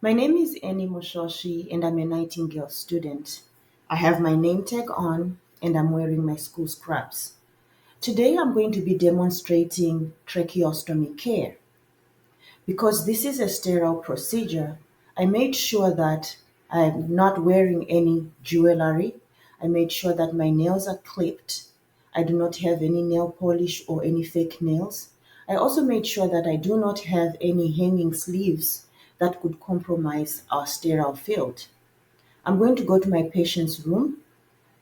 My name is Annie Moshoshi and I'm a Nightingale student. I have my name tag on and I'm wearing my school scrubs. Today I'm going to be demonstrating tracheostomy care. Because this is a sterile procedure, I made sure that I'm not wearing any jewelry. I made sure that my nails are clipped. I do not have any nail polish or any fake nails. I also made sure that I do not have any hanging sleeves that could compromise our sterile field. I'm going to go to my patient's room.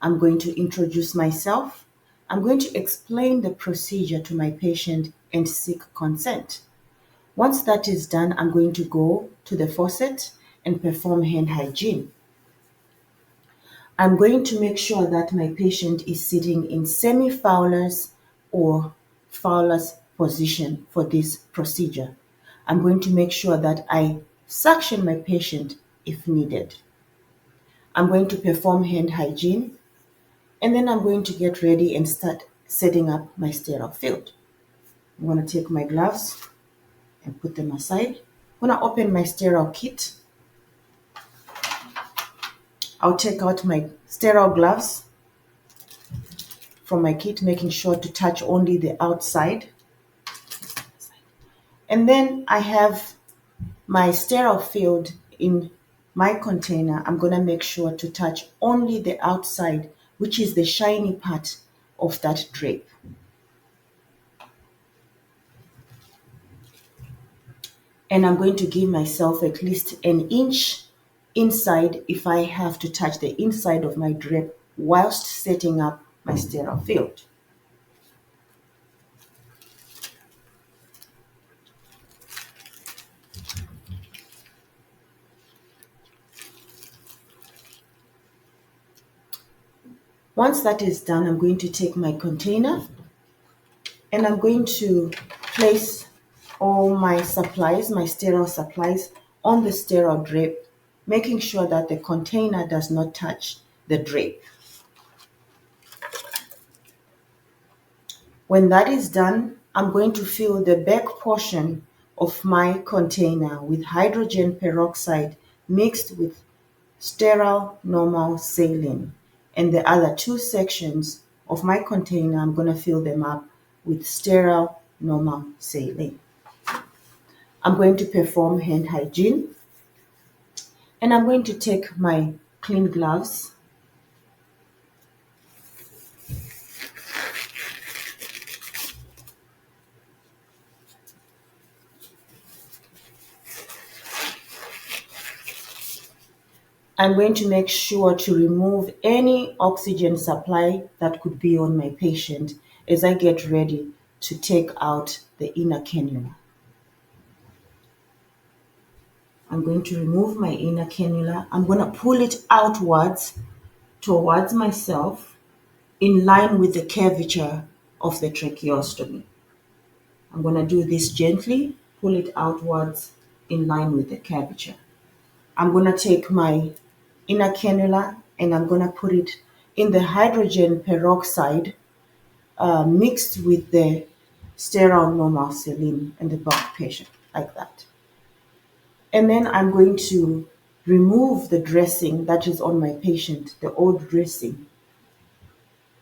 I'm going to introduce myself. I'm going to explain the procedure to my patient and seek consent. Once that is done, I'm going to go to the faucet and perform hand hygiene. I'm going to make sure that my patient is sitting in semi-Fowler's or Fowler's position for this procedure. I'm going to make sure that I suction my patient if needed. I'm going to perform hand hygiene and then I'm going to get ready and start setting up my sterile field. I'm going to take my gloves and put them aside. I'm going to open my sterile kit. I'll take out my sterile gloves from my kit, making sure to touch only the outside. And then I have my sterile field in my container. I'm going to make sure to touch only the outside, which is the shiny part of that drape. And I'm going to give myself at least an inch inside if I have to touch the inside of my drape whilst setting up my sterile field. Once that is done, I'm going to take my container and I'm going to place all my supplies, my sterile supplies, on the sterile drape, making sure that the container does not touch the drape. When that is done, I'm going to fill the back portion of my container with hydrogen peroxide mixed with sterile normal saline. And the other two sections of my container, I'm going to fill them up with sterile normal saline. I'm going to perform hand hygiene and I'm going to take my clean gloves. I'm going to make sure to remove any oxygen supply that could be on my patient as I get ready to take out the inner cannula. I'm going to remove my inner cannula. I'm going to pull it outwards towards myself in line with the curvature of the tracheostomy. I'm going to do this gently, pull it outwards in line with the curvature. I'm going to take my inner cannula and I'm going to put it in the hydrogen peroxide mixed with the sterile normal saline in the back patient, like that. And then I'm going to remove the dressing that is on my patient, the old dressing,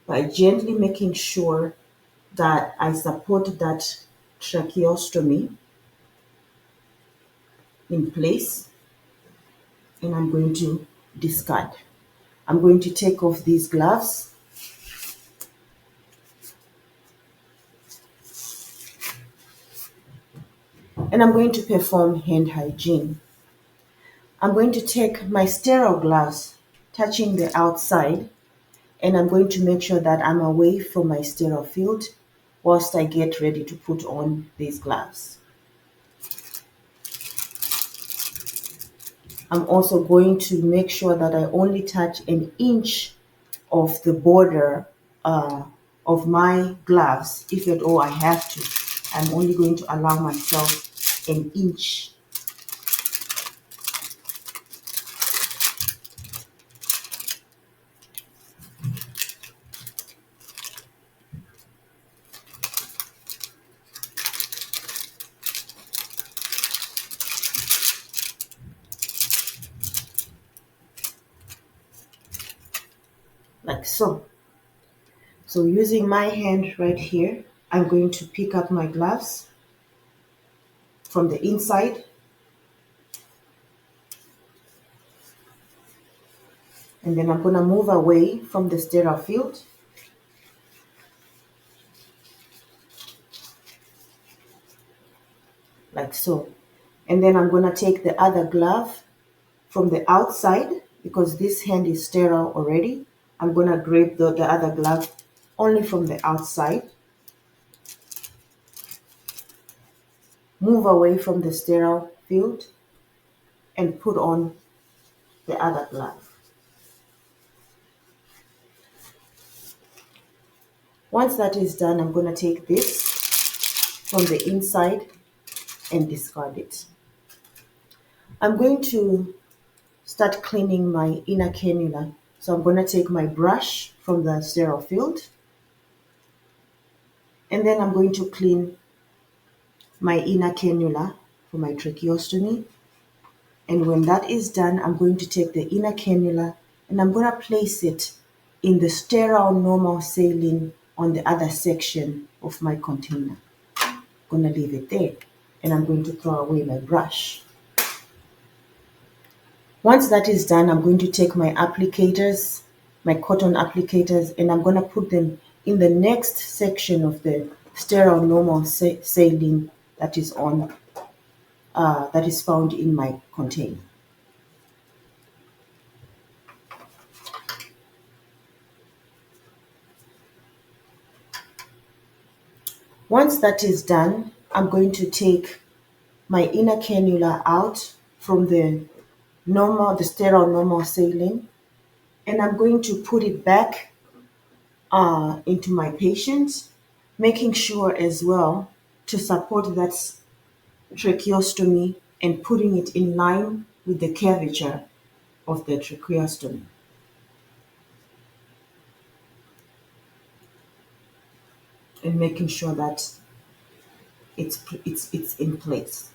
by gently making sure that I support that tracheostomy in place, and I'm going to discard. I'm going to take off these gloves and I'm going to perform hand hygiene. I'm going to take my sterile gloves, touching the outside, and I'm going to make sure that I'm away from my sterile field whilst I get ready to put on these gloves. I'm also going to make sure that I only touch an inch of the border of my gloves, if at all I have to. I'm only going to allow myself an inch. like so. So using my hand right here, I'm going to pick up my gloves from the inside, and then I'm going to move away from the sterile field, like so. And then I'm going to take the other glove from the outside, because this hand is sterile already. I'm going to grab the other glove only from the outside, move away from the sterile field, and put on the other glove. Once that is done, I'm going to take this from the inside and discard it. I'm going to start cleaning my inner cannula. So I'm going to take my brush from the sterile field, and then I'm going to clean my inner cannula for my tracheostomy. And when that is done, I'm going to take the inner cannula and I'm going to place it in the sterile normal saline on the other section of my container. I'm going to leave it there, and I'm going to throw away my brush. Once that is done, I'm going to take my applicators, my cotton applicators, and I'm going to put them in the next section of the sterile normal saline that is found in my container. Once that is done, I'm going to take my inner cannula out from the sterile normal saline, and I'm going to put it back into my patient, making sure as well to support that tracheostomy and putting it in line with the curvature of the tracheostomy, and making sure that it's in place.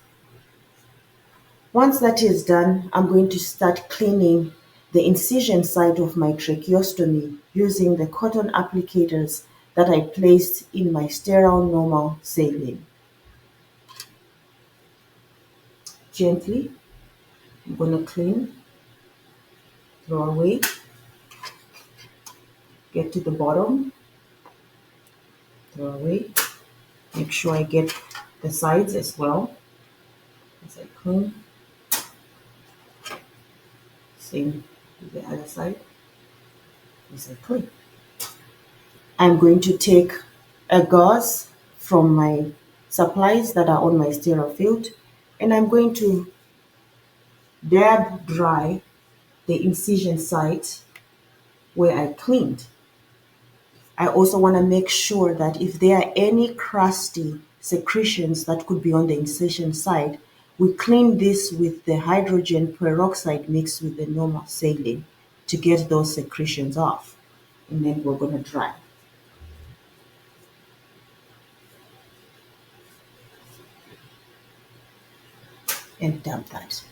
Once that is done, I'm going to start cleaning the incision site of my tracheostomy using the cotton applicators that I placed in my sterile normal saline. Gently, I'm going to clean, throw away, get to the bottom, throw away, make sure I get the sides as well as I clean. Same with the other side as I clean. I'm going to take a gauze from my supplies that are on my sterile field, and I'm going to dab dry the incision site where I cleaned. I also want to make sure that if there are any crusty secretions that could be on the incision site, we clean this with the hydrogen peroxide mixed with the normal saline to get those secretions off. And then we're going to dry. And dump that.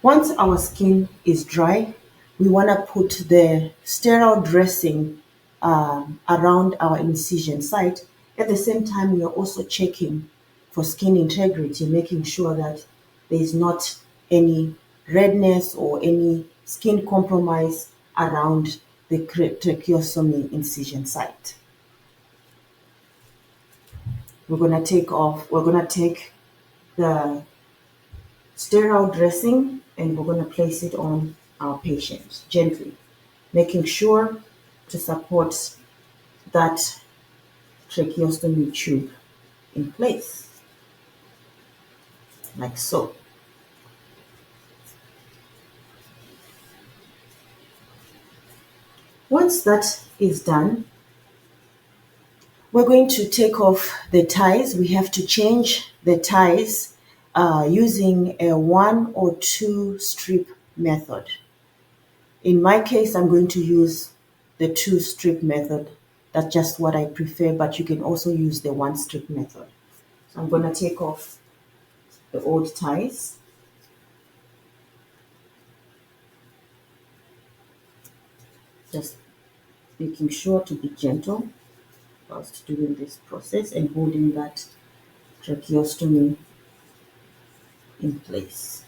Once our skin is dry, we want to put the sterile dressing around our incision site. At the same time, we are also checking for skin integrity, making sure that there is not any redness or any skin compromise around the tracheostomy incision site. We're going to take the sterile dressing and we're going to place it on our patient gently, making sure to support that tracheostomy tube in place, like so. Once that is done, we're going to take off the ties. We have to change the ties using a 1 or 2 strip method. In my case, I'm going to use the 2 strip method. That's just what I prefer, but you can also use the 1 strip method. So I'm going to take off the old ties. Just making sure to be gentle whilst doing this process and holding that tracheostomy in place.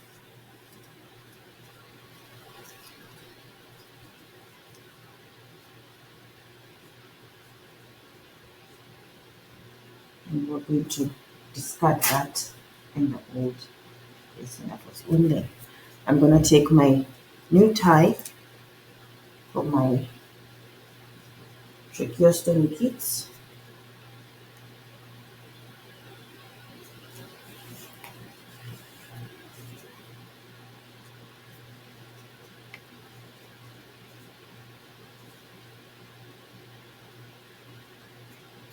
And we're going to discard that and the old basin that was in there. I'm going to take my new tie for my tracheostomy kits,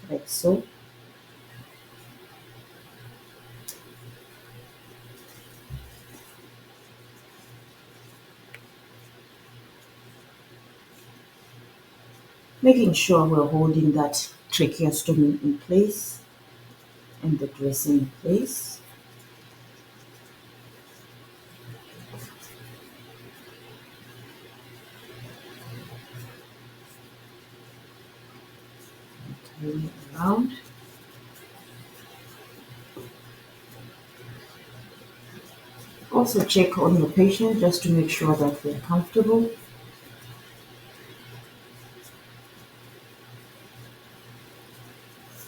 like so. Making sure we're holding that tracheostomy in place and the dressing in place. Turn it around. Also check on the patient just to make sure that they're comfortable.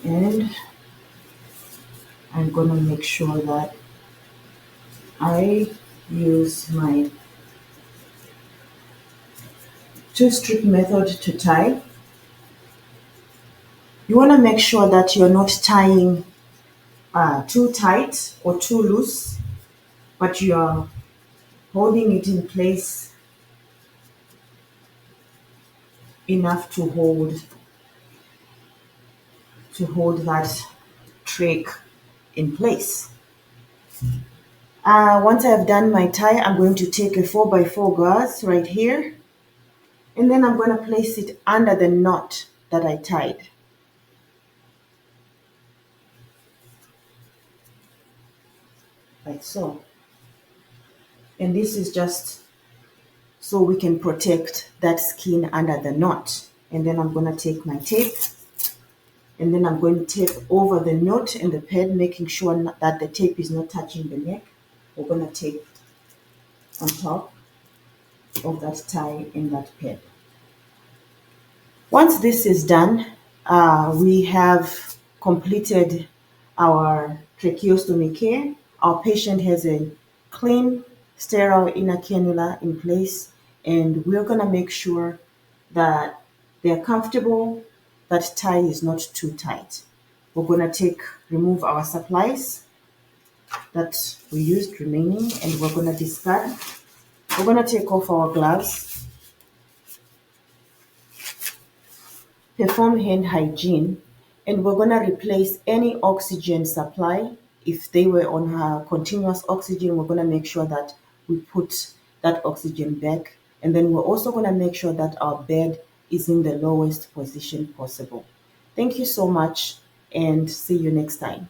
And I'm going to make sure that I use my two-strip method to tie. You want to make sure that you're not tying too tight or too loose, but you're holding it in place enough to hold that trach in place. Once I've done my tie, I'm going to take a 4x4 gauze right here, and then I'm going to place it under the knot that I tied. Like so. And this is just so we can protect that skin under the knot. And then I'm going to take my tape, and then I'm going to tape over the knot and the pad, making sure that the tape is not touching the neck. We're going to tape on top of that tie and that pad. Once this is done, we have completed our tracheostomy care. Our patient has a clean, sterile inner cannula in place, and we're going to make sure that they're comfortable, that tie is not too tight. We're going to remove our supplies that we used remaining, and we're going to discard. We're going to take off our gloves, perform hand hygiene, and we're going to replace any oxygen supply. If they were on continuous oxygen, we're going to make sure that we put that oxygen back. And then we're also going to make sure that our bed is in the lowest position possible. Thank you so much, and see you next time.